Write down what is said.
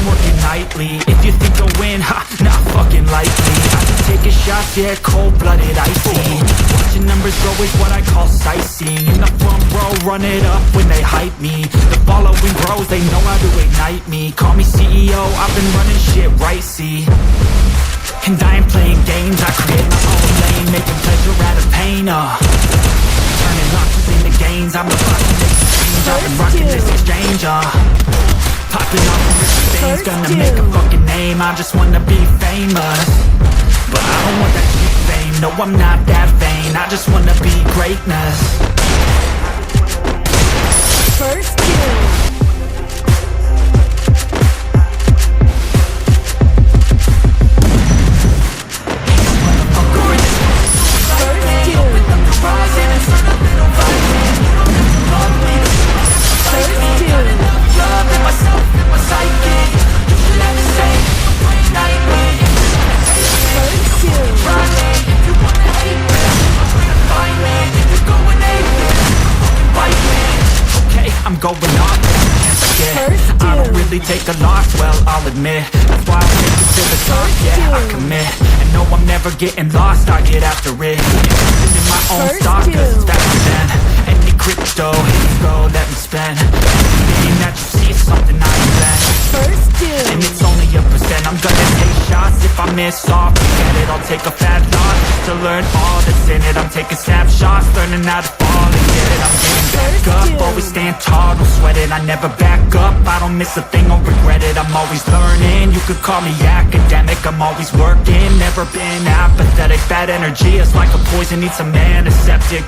been working nightly. If you think you'll win, ha, not fucking likely. I've been taking shots, yeah, cold-blooded, icy. Watching numbers grow is what I call sightseeing. In the front row, run it up when they hype me. The following grows, they know how to ignite me. Call me CEO, I've been running shit right, see. And I ain't playing games, I create my own lane, making pleasure out of pain, turning losses into gains, I'm about to make a change. I've been rocking this exchange, popping off of this thing's gonna make a fucking name. I just wanna be famous, but I don't want that cheap fame. No, I'm not that vain, I just wanna be greatness. First kill. I'm going off, I don't really take a loss, well, I'll admit. That's why I make it to the top, yeah, I commit. And no, I'm never getting lost, I get after it. Investing in my own stock, cause it's faster than any crypto, hero, let me spend. Anything that you see is something I invent. And it's only a percent, I'm gonna take shots. If I miss off, forget it, I'll take a fat loss just to learn all that's in it. I'm taking snapshots, learning how to fall and get it. I'm getting back up, always stand tall, don't sweat it. I never back up, I don't miss a thing, I'll regret it. I'm always learning, you could call me academic. I'm always working, never been apathetic. Bad energy is like a poison, needs a man, a septic.